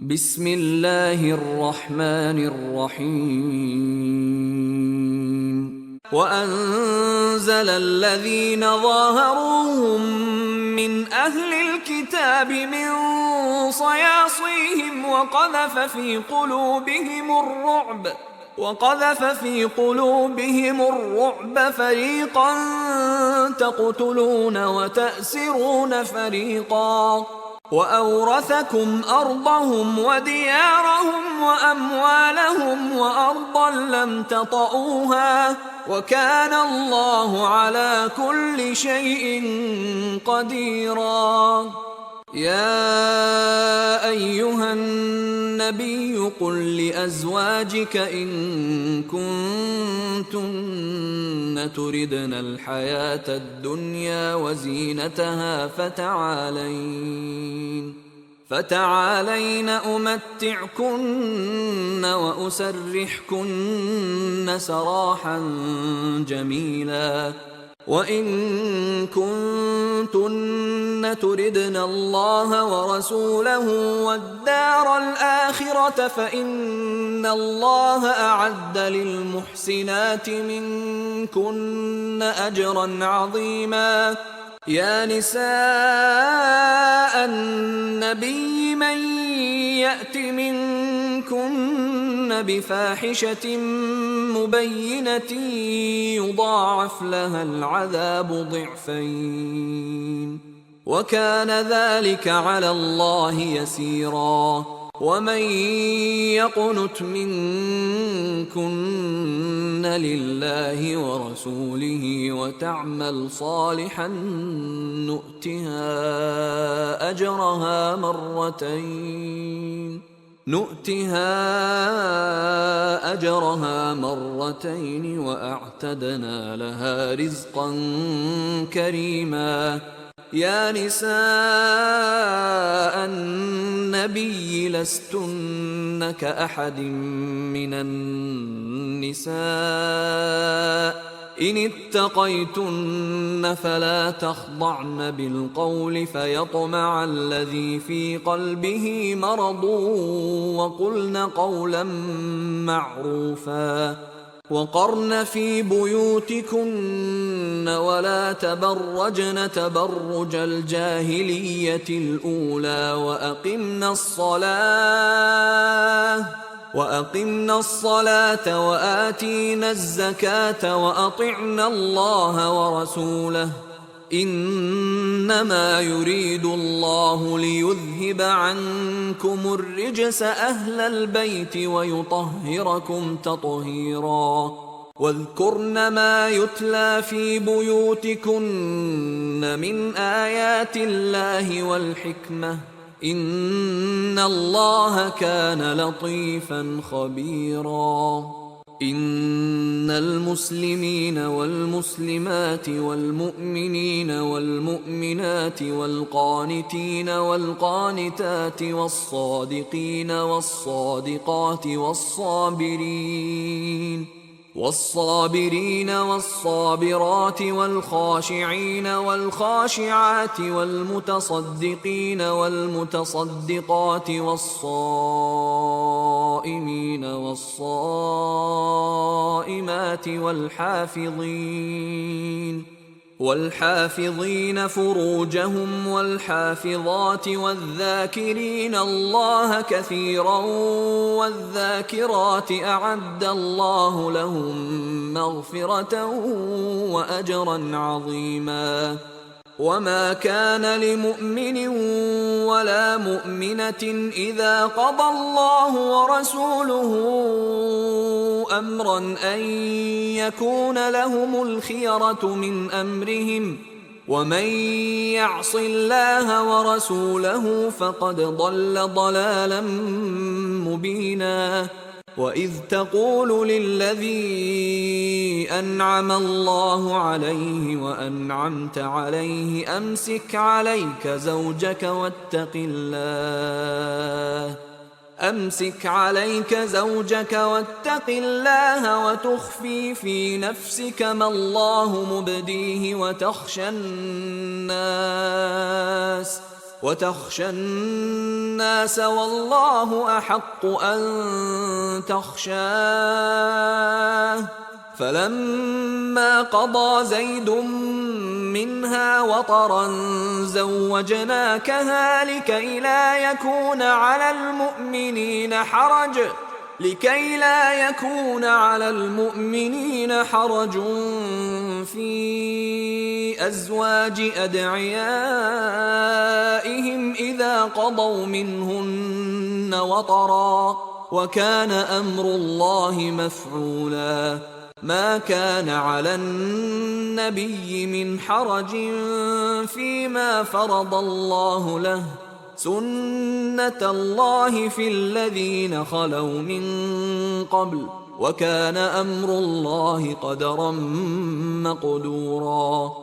بسم الله الرحمن الرحيم وأنزل الذين ظاهروهم من أهل الكتاب من صياصيهم وقذف في قلوبهم الرعب فريقا تقتلون وتأسرون فريقا وأورثكم أرضهم وديارهم وأموالهم وأرضا لم تطئوها وكان الله على كل شيء قديرا. يا أيها النبي قل لأزواجك إن كنتن تردن الحياة الدنيا وزينتها فتعالين أمتعكن وأسرحكن سراحا جميلا. وإن كنتن تردن الله ورسوله والدار الآخرة فإن الله أعد للمحسنات منكن أجرا عظيما. يا نساء النبي من يأت منكن بفاحشة مبينة يضاعف لها العذاب ضعفين وكان ذلك على الله يسيرا. ومن يقنت منكن لله ورسوله وتعمل صالحا نؤتها أجرها مرتين وأعتدنا لها رزقا كريما. يا نساء النبي لستن كأحد من النساء إن اتقيتن فلا تخضعن بالقول فيطمع الذي في قلبه مرض وقلن قولا معروفا. وقرن في بيوتكن ولا تبرجن تبرج الجاهلية الأولى وأقمنا الصلاة وآتينا الزكاة وأطعنا الله ورسوله إنما يريد الله ليذهب عنكم الرجس أهل البيت ويطهركم تطهيرا. واذكرن ما يتلى في بيوتكن من آيات الله والحكمة إن الله كان لطيفا خبيرا. إن المسلمين والمسلمات والمؤمنين والمؤمنات والقانتين والقانتات والصادقين والصادقات والصابرين والصابرات والخاشعين والخاشعات والمتصدقين والمتصدقات والصائمين والصائمات والحافظين فروجهم والحافظات والذاكرين الله كثيرا والذاكرات أعد الله لهم مغفرة وأجرا عظيما. وما كان لمؤمن ولا مؤمنة إذا قضى الله ورسوله أمرا أن يكون لهم الخيرة من أمرهم ومن يعص الله ورسوله فقد ضل ضلالا مبينا. وإذ تقول للذي أنعم الله عليه وأنعمت عليه أمسك عليك زوجك واتق الله وتخفي في نفسك ما الله مبديه وتخشى الناس وتخشى الناس والله أحق أن تخشاه. فلما قضى زيد منها وطرا زوجناكها لكي لا يكون على المؤمنين حرج في أزواج أدعيائهم إذا قضوا منهن وطرا، وكان أمر الله مفعولا. ما كان على النبي من حرج فيما فرض الله له، سنة الله في الذين خلوا من قبل، وكان أمر الله قدرا مقدورا.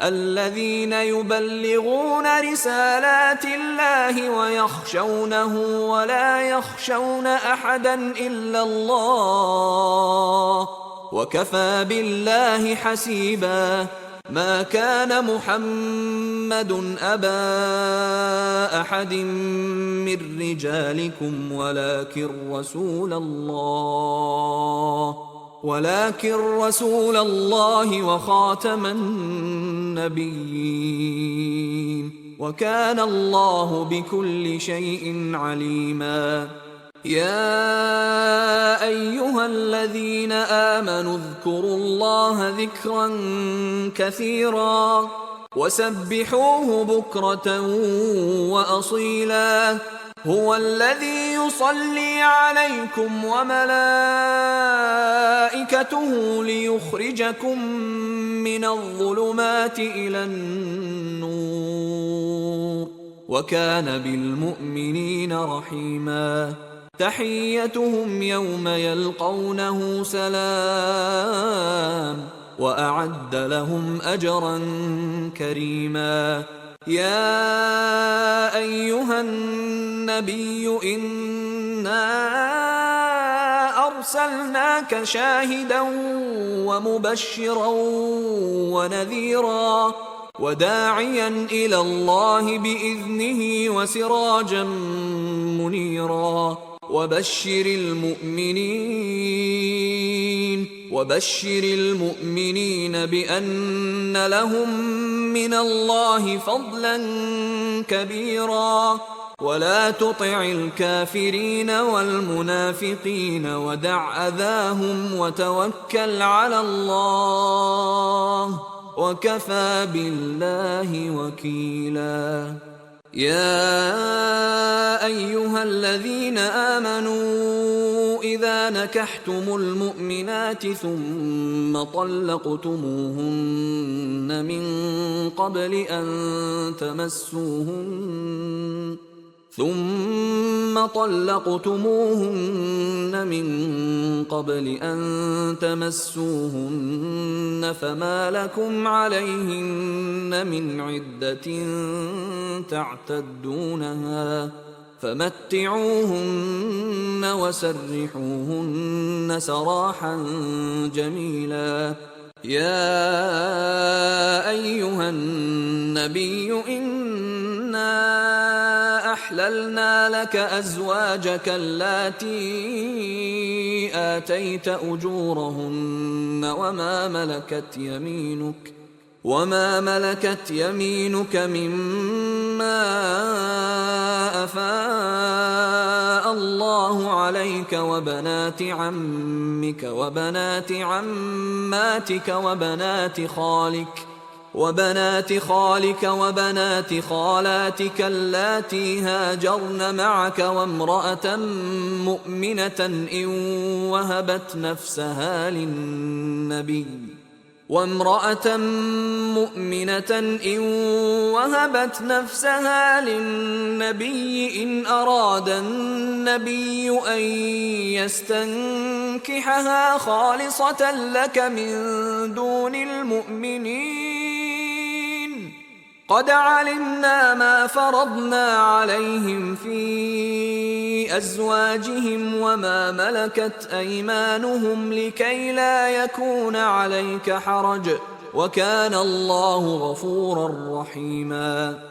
الذين يبلغون رسالات الله ويخشونه ولا يخشون أحدا إلا الله، وكفى بالله حسيبا. ما كان محمد أبا أحد من رجالكم ولكن رسول الله وخاتم النبيين، وكان الله بكل شيء عليما. يا أيها الذين آمنوا اذكروا الله ذكرا كثيرا وسبحوه بكرة وأصيلا. هو الذي يصلي عليكم وملائكته ليخرجكم من الظلمات إلى النور، وكان بالمؤمنين رحيما. تحيتهم يوم يلقونه سلام، وأعد لهم أجرا كريما. يا أيها النبي إنا أرسلناك شاهدا ومبشرا ونذيرا وداعيا إلى الله بإذنه وسراجا منيرا. وبشر المؤمنين بأن لهم من الله فضلا كبيرا. ولا تطع الكافرين والمنافقين ودع أذاهم وتوكل على الله، وكفى بالله وكيلا. يا أيها الذين آمنوا إذا نكحتم المؤمنات ثم طلقتموهن من قبل أن تمسوهن فما لكم عليهن من عدة تعتدونها، فمتعوهن وسرحوهن سراحا جميلا. يا أيها النبي إنا أحللنا لك أزواجك اللاتي آتيت أجورهن وما ملكت يمينك مما أفاء الله عليك، وبنات عمك وبنات عماتك وبنات خالك وبنات خالاتك اللاتي هاجرن معك، وامرأة مؤمنة إن وهبت نفسها للنبي إن أراد النبي أن يستنكحها خالصة لك من دون المؤمنين. قد علمنا ما فرضنا عليهم في أزواجهم وما ملكت أيمانهم لكي لا يكون عليك حرج، وكان الله غفورا رحيما.